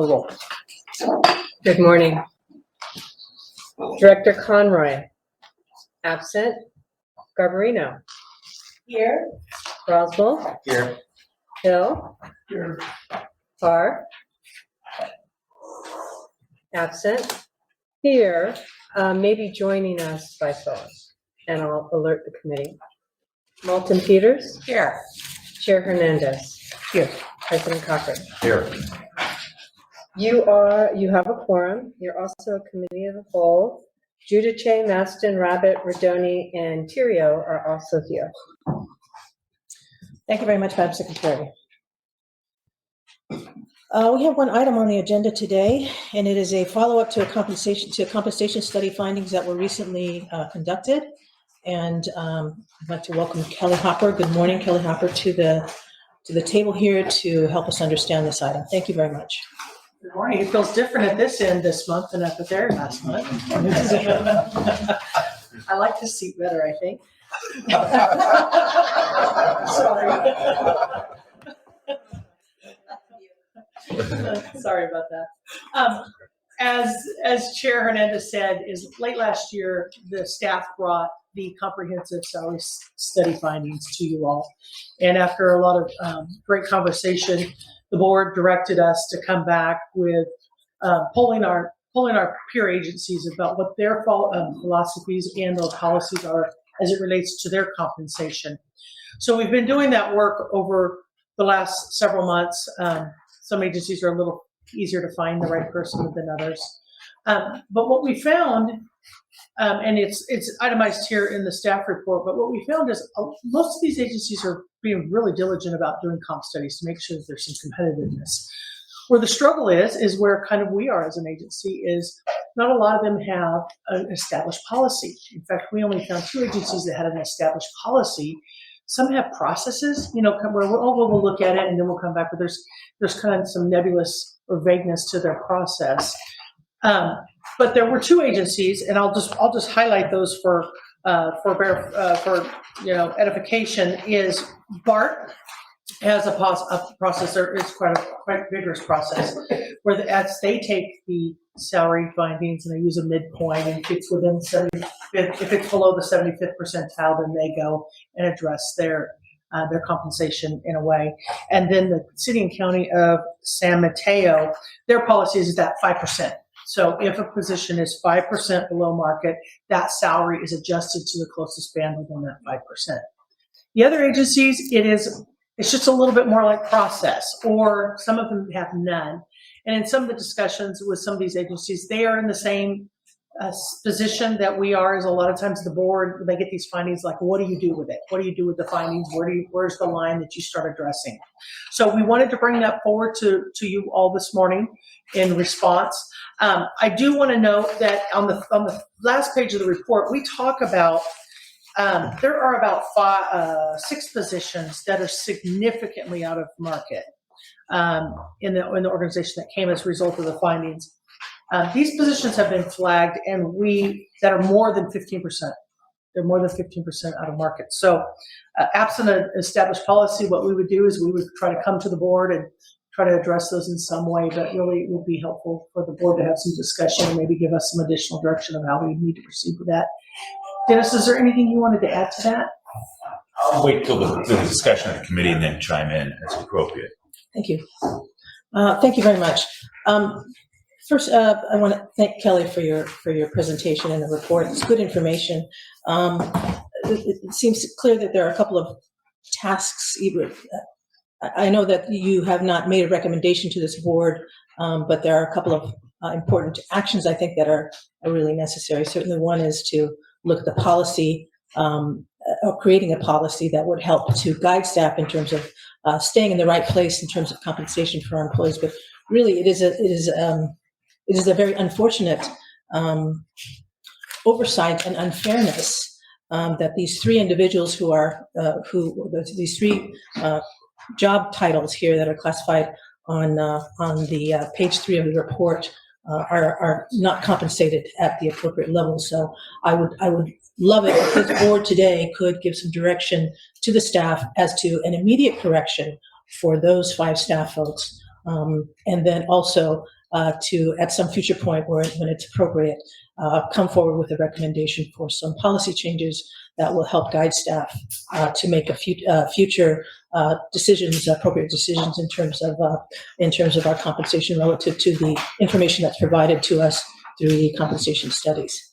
Roll. Good morning. Director Conroy. Absent. Garbarino. Here. Roswell. Here. Hill. Here. Parr. Absent. Here. Maybe joining us by phone, and I'll alert the committee. Malton Peters. Here. Chair Hernandez. Here. President Cochran. Here. You have a quorum. You're also a committee of the whole. Giudice, Maston, Rabbit, Rodoni, and Tirio are also here. Thank you very much, Madam Secretary. We have one item on the agenda today, and it is a follow-up to a compensation study findings that were recently conducted. And I'd like to welcome Kelly Hopper. Good morning, Kelly Hopper, to the table here to help us understand this item. Thank you very much. Good morning. It feels different at this end this month than at the there last month. I like this seat better, I think. Sorry about that. As Chair Hernandez said, is late last year, the staff brought the comprehensive salary study findings to you all. And after a lot of great conversation, the board directed us to come back with polling our peer agencies about what their philosophies and those policies are as it relates to their compensation. So we've been doing that work over the last several months. Some agencies are a little easier to find the right person than others. But what we found, and it's itemized here in the staff report, but what we found is most of these agencies are being really diligent about doing comp studies to make sure that there's some competitiveness. Where the struggle is where kind of we are as an agency, is not a lot of them have an established policy. In fact, we only found 2 agencies that had an established policy. Some have processes, where we'll look at it and then we'll come back, but there's kind of some nebulous or vagueness to their process. But there were 2 agencies, and I'll just highlight those for edification. Is BART has a process. It's quite vigorous process where they take the salary findings and they use a midpoint, and if it's within if it's below the 75th percentile, then they go and address their compensation in a way. And then the city and county of San Mateo, their policy is at 5%. So if a position is 5% below market, that salary is adjusted to the closest band within that 5%. The other agencies, it's just a little bit more like process, or some of them have none. And in some of the discussions with some of these agencies, they are in the same position that we are. Is a lot of times the board, they get these findings, like, what do you do with it? What do you do with the findings? Where's the line that you start addressing? So we wanted to bring that forward to you all this morning in response. I do want to note that on the last page of the report, we talk about there are about 6 positions that are significantly out of market in the organization that came as a result of the findings. These positions have been flagged, and that are more than 15%. They're more than 15% out of market. So absent an established policy, what we would do is we would try to come to the board and try to address those in some way, but really it would be helpful for the board to have some discussion and maybe give us some additional direction of how we need to proceed with that. Dennis, is there anything you wanted to add to that? I'll wait till the discussion of the committee and then chime in as appropriate. Thank you. Thank you very much. First, I want to thank Kelly for your presentation and the report. It's good information. It seems clear that there are a couple of tasks. I know that you have not made a recommendation to this board, but there are a couple of important actions, I think, that are really necessary. Certainly one is to look at the policy, or creating a policy that would help to guide staff in terms of staying in the right place in terms of compensation for our employees. But really, it is a very unfortunate oversight and unfairness that these 3 individuals these 3 job titles here that are classified on the page 3 of the report are not compensated at the appropriate level. So I would love it if this board today could give some direction to the staff as to an immediate correction for those 5 staff folks And then also to, at some future point when it's appropriate, come forward with a recommendation for some policy changes that will help guide staff to make future decisions, appropriate decisions in terms of our compensation relative to the information that's provided to us through the compensation studies.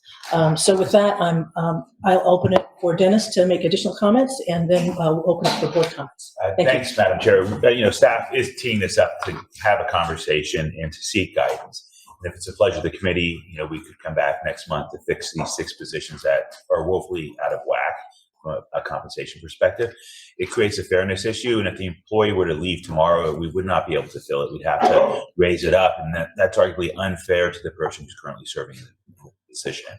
So with that, I'll open it for Dennis to make additional comments, and then we'll open it for board comments. Thank you. Thanks, Madam Chair. Staff is teeing this up to have a conversation and to seek guidance. And if it's a pleasure of the committee, we could come back next month to fix these 6 positions that are woefully out of whack from a compensation perspective. It creates a fairness issue, and if the employee were to leave tomorrow, we would not be able to fill it. We'd have to raise it up, and that's arguably unfair to the person who's currently serving the position.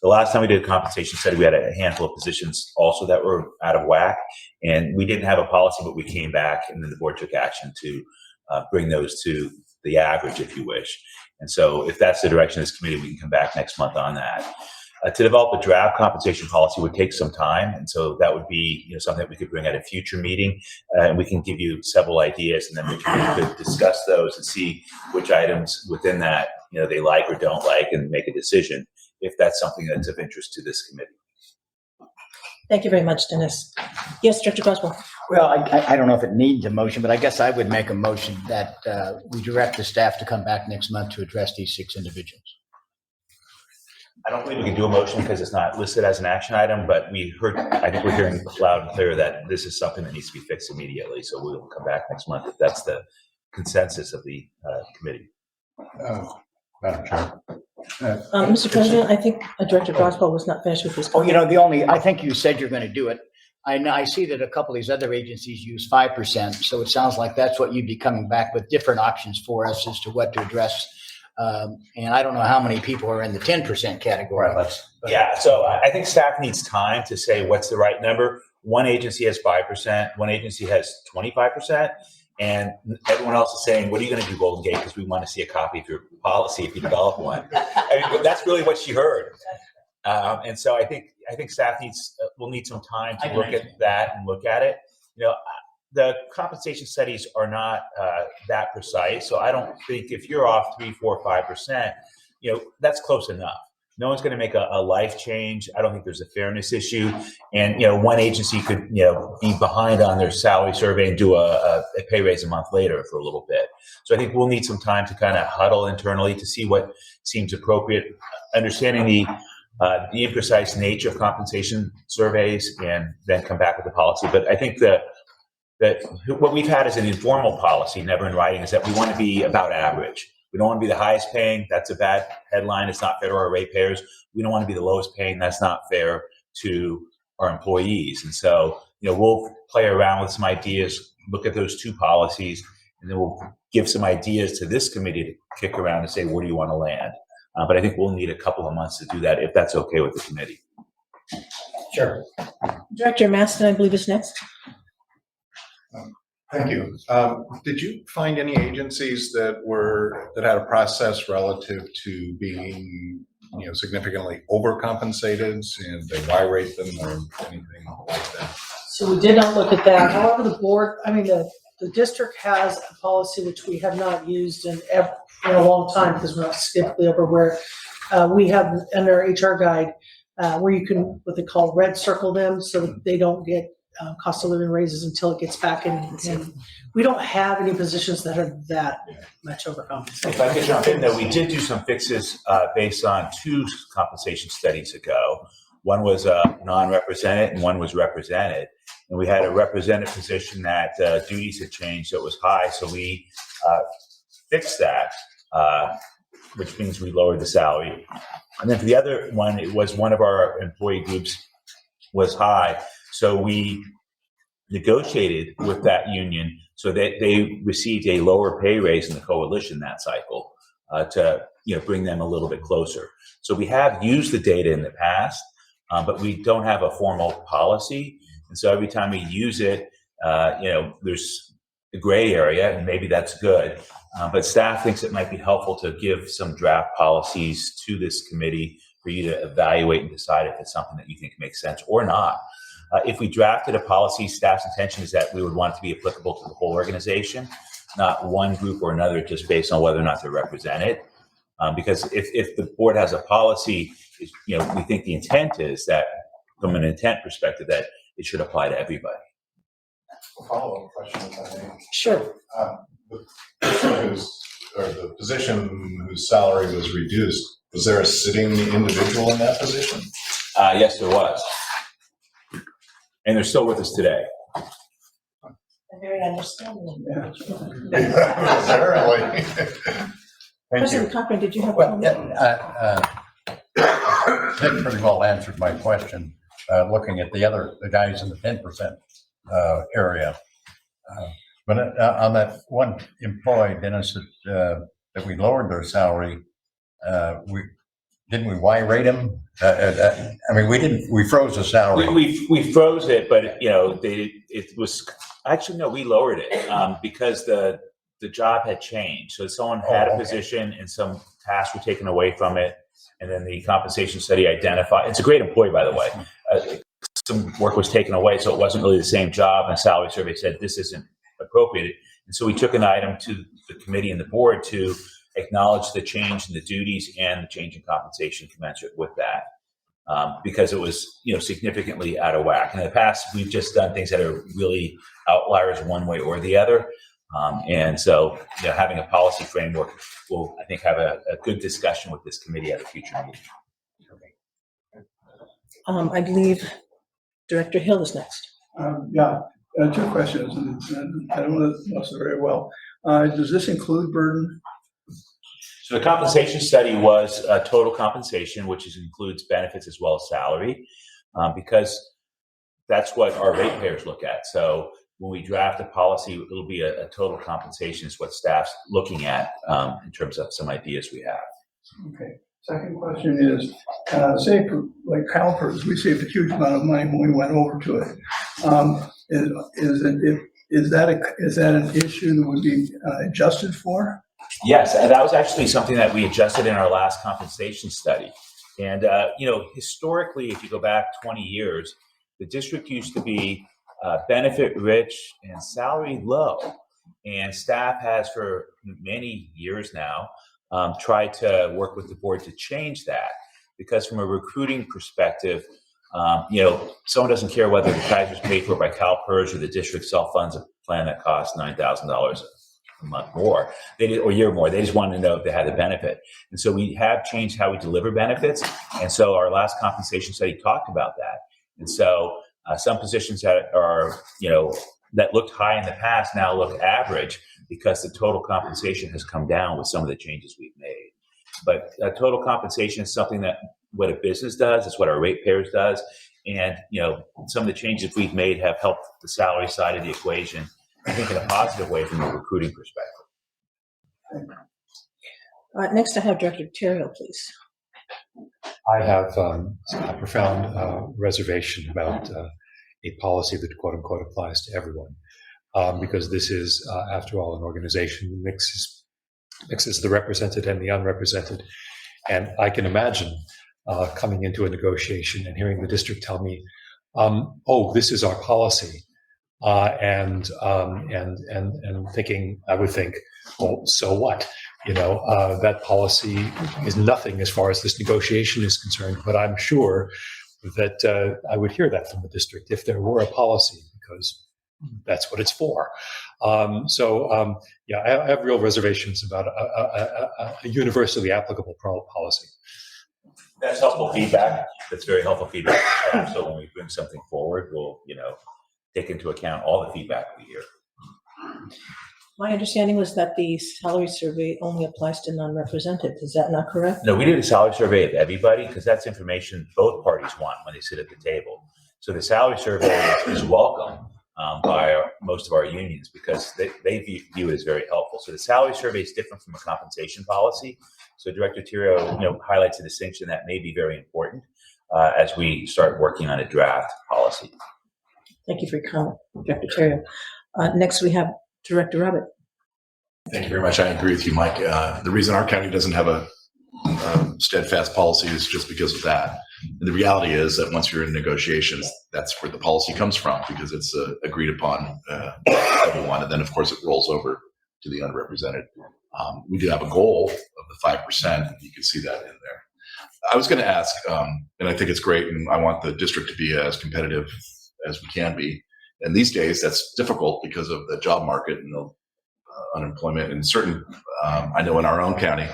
The last time we did a compensation study, we had a handful of positions also that were out of whack, and we didn't have a policy, but we came back, and then the board took action to bring those to the average, if you wish. And so if that's the direction of this committee, we can come back next month on that. To develop a draft compensation policy would take some time, and so that would be something that we could bring at a future meeting, and we can give you several ideas, and then the committee could discuss those and see which items within that they like or don't like, and make a decision if that's something that's of interest to this committee. Thank you very much, Dennis. Yes, Director Goswell. Well, I don't know if it needs a motion, but I guess I would make a motion that we direct the staff to come back next month to address these 6 individuals. I don't believe we can do a motion because it's not listed as an action item, but I think we're hearing loud and clear that this is something that needs to be fixed immediately. So we'll come back next month if that's the consensus of the committee. Madam Chair. Mr. President, I think Director Goswell was not finished with his comment. I think you said you're going to do it. I see that a couple of these other agencies use 5%, so it sounds like that's what you'd be coming back with, different options for us as to what to address. And I don't know how many people are in the 10% category. Yeah, so I think staff needs time to say what's the right number. One agency has 5%, one agency has 25%, and everyone else is saying, what are you going to do, Golden Gate? Because we want to see a copy of your policy if you develop one. I mean, that's really what she heard. And so I think staff will need some time to look at that and look at it. The compensation studies are not that precise, so I don't think if you're off 3, 4, 5%, that's close enough. No one's going to make a life change. I don't think there's a fairness issue, and one agency could be behind on their salary survey and do a pay raise a month later for a little bit. So I think we'll need some time to kind of huddle internally to see what seems appropriate, understanding the imprecise nature of compensation surveys, and then come back with the policy. But I think that what we've had as an informal policy, never in writing, is that we want to be about average. We don't want to be the highest paying. That's a bad headline. It's not fair to our ratepayers. We don't want to be the lowest paying. That's not fair to our employees. And so, we'll play around with some ideas, look at those 2 policies, and then we'll give some ideas to this committee to kick around and say, where do you want to land? But I think we'll need a couple of months to do that, if that's okay with the committee. Sure. Director Maston, I believe, is next. Thank you. Did you find any agencies that had a process relative to being, significantly overcompensated, and they Y-rate them or anything like that? So we did not look at that. However, the district has a policy which we have not used in a long time, because we're not typically over, where we have under our HR guide where you can, what they call, red circle them so that they don't get cost of living raises until it gets back in. And we don't have any positions that are that much overcompensated. If I could jump in, though, we did do some fixes based on 2 compensation studies ago. One was non-represented and one was represented. And we had a represented position that duties had changed, so it was high. So we fixed that, which means we lowered the salary. And then for the other one, it was one of our employee groups was high. So we negotiated with that union so that they received a lower pay raise in the coalition that cycle to bring them a little bit closer. So we have used the data in the past, but we don't have a formal policy. And so every time we use it, there's a gray area, and maybe that's good. But staff thinks it might be helpful to give some draft policies to this committee for you to evaluate and decide if it's something that you think makes sense or not. If we drafted a policy, staff's intention is that we would want it to be applicable to the whole organization. not one group or another, just based on whether or not they're represented. Because if the board has a policy, we think the intent is that, from an intent perspective, that it should apply to everybody. Follow-up question, if I may. Sure. The position whose salary was reduced, was there a sitting individual in that position? Yes, there was. And they're still with us today. Very understanding. Apparently. President Cochran, did you have a Well, comment? Dick pretty well answered my question, looking at the guys in the 10% area. But on that one employee, Dennis, that we lowered their salary, didn't we Y-rate him? We froze the salary. We froze it, but it was actually, no, we lowered it because the job had changed. So someone had a position and some tasks were taken away from it, and then the compensation study identified. It's a great employee, by the way. Some work was taken away, so it wasn't really the same job, and salary survey said this isn't appropriate. And so we took an item to the committee and the board to acknowledge the change in the duties and the change in compensation commensurate with that, because it was significantly out of whack. In the past, we've just done things that are really outliers one way or the other. And so having a policy framework will, I think, have a good discussion with this committee at a future meeting. I believe Director Hill is next. Two questions, and I don't know this very well. Does this include burden? So the compensation study was total compensation, which includes benefits as well as salary, because that's what our ratepayers look at. So when we draft a policy, it'll be a total compensation is what staff's looking at in terms of some ideas we have. Okay. Second question is, say for like CalPERS, we saved a huge amount of money when we went over to it. Is that an issue that would be adjusted for? Yes, and that was actually something that we adjusted in our last compensation study. And historically, if you go back 20 years, the district used to be benefit rich and salary low, and staff has for many years now tried to work with the board to change that, because from a recruiting perspective, someone doesn't care whether the Kaiser's paid for by CalPERS or the district self-funds a plan that costs $9,000 a month more, or a year more. They just want to know if they had the benefit. And so we have changed how we deliver benefits. And so our last compensation study talked about that. And so some positions that are, that looked high in the past now look average, because the total compensation has come down with some of the changes we've made. But total compensation is something that what a business does, it's what our ratepayers does. And, some of the changes we've made have helped the salary side of the equation, I think, in a positive way from a recruiting perspective. Next, I have Director Terrio, please. I have a profound reservation about a policy that quote unquote applies to everyone, because this is, after all, an organization that mixes the represented and the unrepresented. And I can imagine coming into a negotiation and hearing the district tell me, "Oh, this is our policy," and thinking, I would think, "Well, so what?" That policy is nothing as far as this negotiation is concerned. But I'm sure that I would hear that from the district if there were a policy, because that's what it's for. I have real reservations about a universally applicable policy. That's helpful feedback. That's very helpful feedback. So when we bring something forward, we'll, take into account all the feedback we hear. My understanding was that the salary survey only applies to non-represented. Is that not correct? No, we did a salary survey of everybody, because that's information both parties want when they sit at the table. So the salary survey is welcome by most of our unions, because they view it as very helpful. So the salary survey is different from a compensation policy. So Director Terrio, highlights a distinction that may be very important as we start working on a draft policy. Thank you for your comment, Director Terrio. Next, we have Director Rabbit. Thank you very much. I agree with you, Mike. The reason our county doesn't have a steadfast policy is just because of that. And the reality is that once you're in negotiations, that's where the policy comes from, because it's agreed upon everyone. And then, of course, it rolls over to the underrepresented. We do have a goal of the 5%. You can see that in there. I was going to ask, and I think it's great, and I want the district to be as competitive as we can be. And these days, that's difficult because of the job market and the unemployment. And certain, I know in our own county,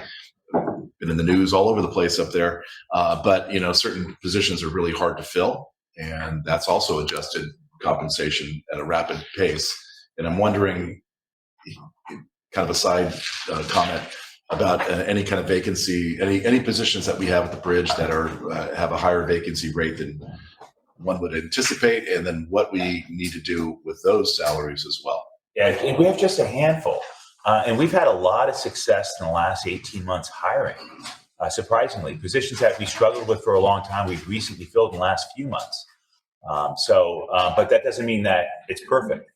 been in the news all over the place up there. But certain positions are really hard to fill, and that's also adjusted compensation at a rapid pace. And I'm wondering, kind of a side comment about any kind of vacancy, any positions that we have at the bridge that are have a higher vacancy rate than one would anticipate, and then what we need to do with those salaries as well. Yeah, we have just a handful. And we've had a lot of success in the last 18 months hiring. Surprisingly, positions that we struggled with for a long time, we've recently filled in the last few months. But that doesn't mean that it's perfect.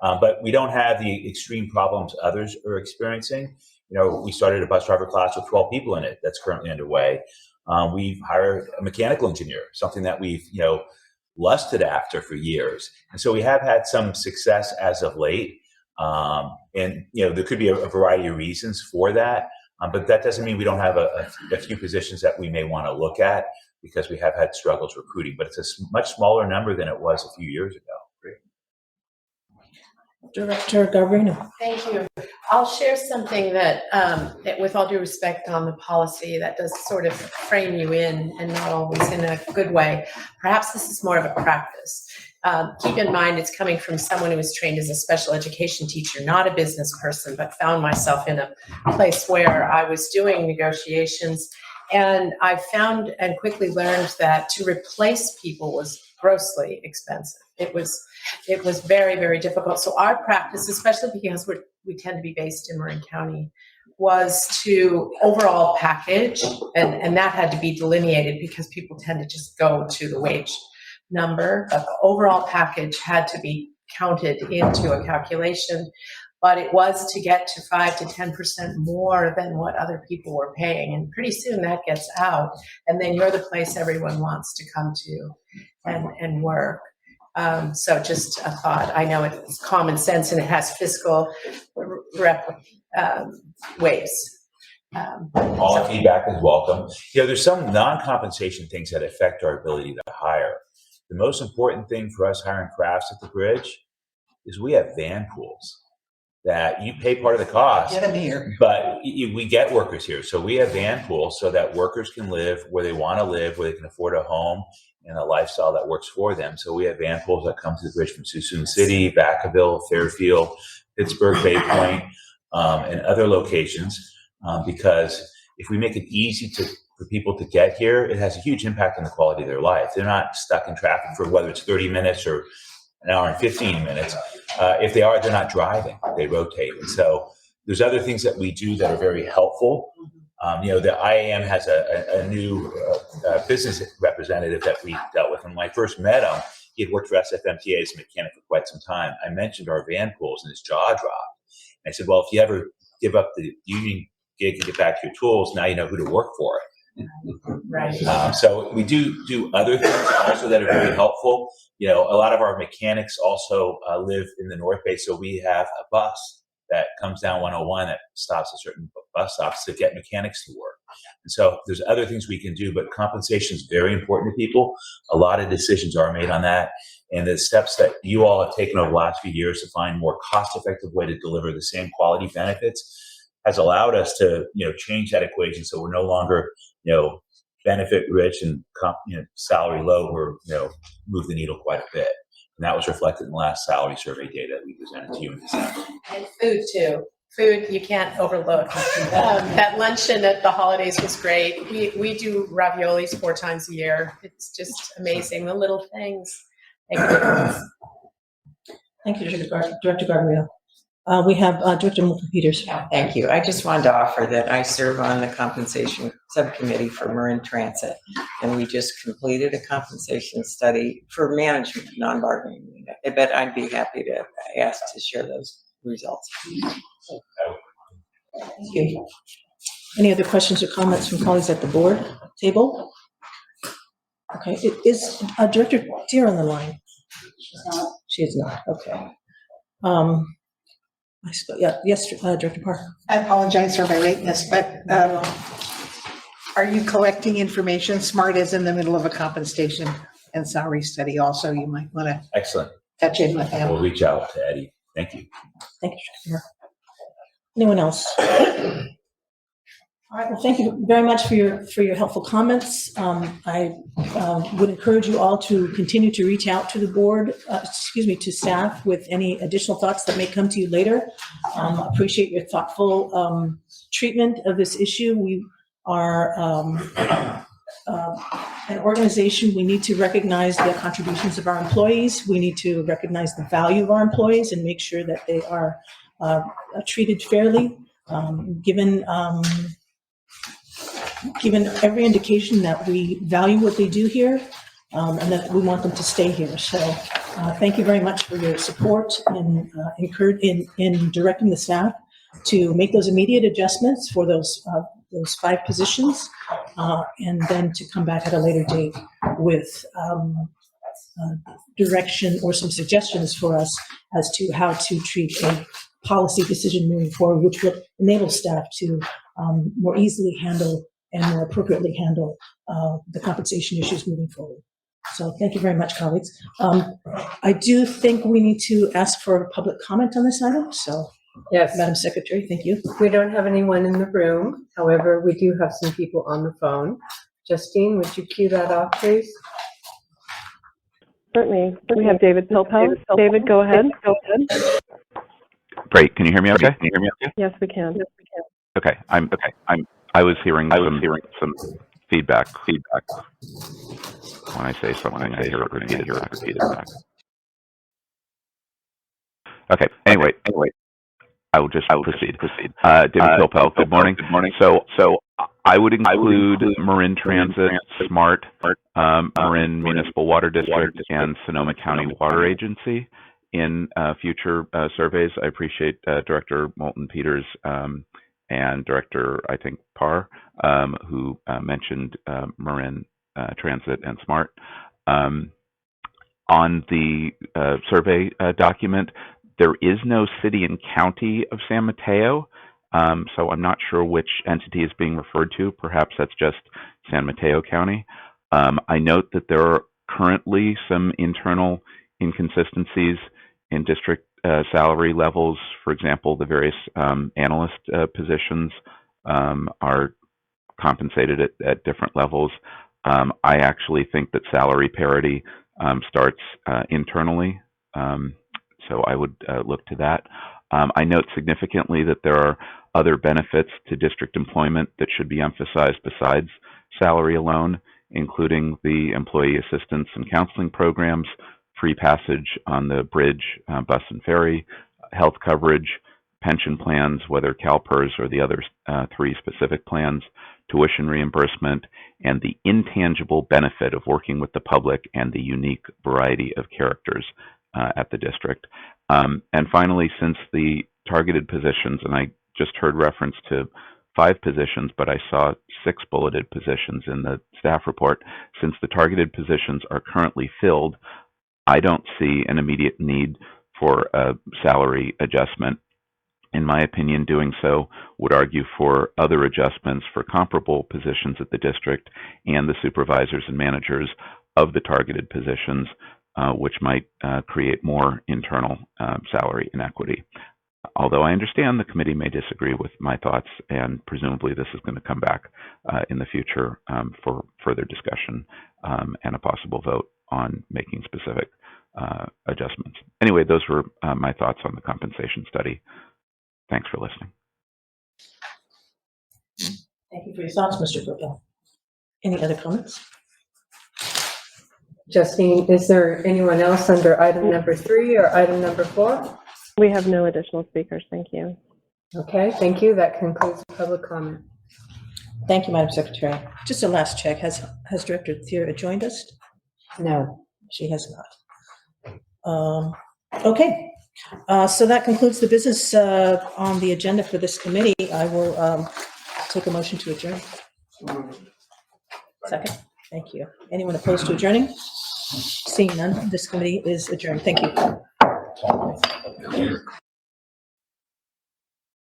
But we don't have the extreme problems others are experiencing. We started a bus driver class with 12 people in it. That's currently underway. We've hired a mechanical engineer, something that we've, lusted after for years. And so we have had some success as of late. And there could be a variety of reasons for that. But that doesn't mean we don't have a few positions that we may want to look at, because we have had struggles recruiting. But it's a much smaller number than it was a few years ago. Director Garbarino. Thank you. I'll share something that, with all due respect on the policy, that does sort of frame you in, and not always in a good way. Perhaps this is more of a practice. Keep in mind, it's coming from someone who was trained as a special education teacher, not a business person, but found myself in a place where I was doing negotiations. And I found and quickly learned that to replace people was grossly expensive. It was very, very difficult. So our practice, especially because we tend to be based in Marin County, was to overall package, and that had to be delineated because people tend to just go to the wage number. But the overall package had to be counted into a calculation. But it was to get to 5 to 10% more than what other people were paying. And pretty soon that gets out. And then you're the place everyone wants to come to and work. So just a thought. I know it's common sense and it has fiscal ways. All feedback is welcome. There's some non-compensation things that affect our ability to hire. The most important thing for us hiring crafts at the bridge is we have van pools that you pay part of the cost. Get them here. But we get workers here. So we have van pools so that workers can live where they want to live, where they can afford a home and a lifestyle that works for them. So we have van pools that come to the bridge from Suisun City, Vacaville, Fairfield, Pittsburgh, Bay Point, and other locations. Because if we make it easy for people to get here, it has a huge impact on the quality of their life. They're not stuck in traffic for whether it's 30 minutes or an hour and 15 minutes. If they are, they're not driving. They rotate. And so there's other things that we do that are very helpful. The IAM has a new business representative that we dealt with. And when I first met him, he had worked for SFMTA as a mechanic for quite some time. I mentioned our van pools, and his jaw dropped. And I said, well, if you ever give up the union gig and get back to your tools, now you know who to work for. Right. So we do other things also that are very helpful. A lot of our mechanics also live in the North Bay, so we have a bus that comes down 101 that stops at certain bus stops to get mechanics to work. And so there's other things we can do, but compensation is very important to people. A lot of decisions are made on that. And the steps that you all have taken over the last few years to find more cost-effective way to deliver the same quality benefits has allowed us to, change that equation. So we're no longer, benefit rich and salary low. We're, move the needle quite a bit. And that was reflected in the last salary survey data that we presented to you in December. And food too. Food you can't overlook. That luncheon at the holidays was great. We do raviolis 4 times a year. It's just amazing. The little things make a difference. Thank you, Director Garbarino. We have Director Milton-Peters. Thank you. I just wanted to offer that I serve on the compensation subcommittee for Marin Transit, and we just completed a compensation study for management, non-bargaining unit. I bet I'd be happy to ask to share those results. Thank you. Any other questions or comments from colleagues at the board table? Okay, is Director Tier on the line? She is not. Okay. Yes, Director Park. I apologize for my lateness, but are you collecting information? SMART is in the middle of a compensation and salary study also. You might want to Excellent. touch in with them. We'll reach out to Eddie. Thank you. Thank you, Director Park. Anyone else? All right, well, thank you very much for your helpful comments. I would encourage you all to continue to reach out to the board, to staff with any additional thoughts that may come to you later. Appreciate your thoughtful treatment of this issue. We are an organization. We need to recognize the contributions of our employees. We need to recognize the value of our employees and make sure that they are treated fairly, given every indication that we value what they do here, and that we want them to stay here. So thank you very much for your support in directing the staff to make those immediate adjustments for those 5 positions, and then to come back at a later date with direction or some suggestions for us as to how to treat a policy decision moving forward, which will enable staff to more easily handle and more appropriately handle the compensation issues moving forward. So thank you very much, colleagues. I do think we need to ask for public comment on this item. So Yes, Madam Secretary, thank you. we don't have anyone in the room. However, we do have some people on the phone. Justine, would you cue that off, please? Certainly. We have David Pilpel. David, go ahead. Great. Can you hear me okay? Yes, we can. Okay. I was hearing some feedback. When I say something, I hear it repeated back. Okay. Anyway, I will proceed. David Pilpel, good morning. So I would include Marin Transit, SMART, Marin Municipal Water District, and Sonoma County Water Agency in future surveys. I appreciate Director Moulton Peters and Director, I think, Parr, who mentioned Marin Transit and SMART. On the survey document, there is no city and county of San Mateo, so I'm not sure which entity is being referred to. Perhaps that's just San Mateo County. I note that there are currently some internal inconsistencies in district salary levels. For example, the various analyst positions are compensated at different levels. I actually think that salary parity starts internally. So I would look to that. I note significantly that there are other benefits to district employment that should be emphasized besides salary alone, including the employee assistance and counseling programs, free passage on the bridge, bus and ferry, health coverage, pension plans, whether CalPERS or the other 3 specific plans, tuition reimbursement, and the intangible benefit of working with the public and the unique variety of characters at the district. And finally, since the targeted positions, and I just heard reference to 5 positions, but I saw 6 bulleted positions in the staff report. Since the targeted positions are currently filled, I don't see an immediate need for a salary adjustment. In my opinion, doing so would argue for other adjustments for comparable positions at the district and the supervisors and managers of the targeted positions, which might create more internal salary inequity. Although I understand the committee may disagree with my thoughts, and presumably this is going to come back in the future for further discussion and a possible vote on making specific adjustments. Anyway, those were my thoughts on the compensation study. Thanks for listening. Thank you for your thoughts, Mr. Pilpel. Any other comments? Justine, is there anyone else under item number 3 or item number 4? We have no additional speakers. Thank you. Okay, thank you. That concludes public comment. Thank you, Madam Secretary. Just a last check. Has Director Thera joined us? No. She has not. Okay. So that concludes the business on the agenda for this committee. I will take a motion to adjourn. Second. Thank you. Anyone opposed to adjourning? Seeing none, this committee is adjourned. Thank you.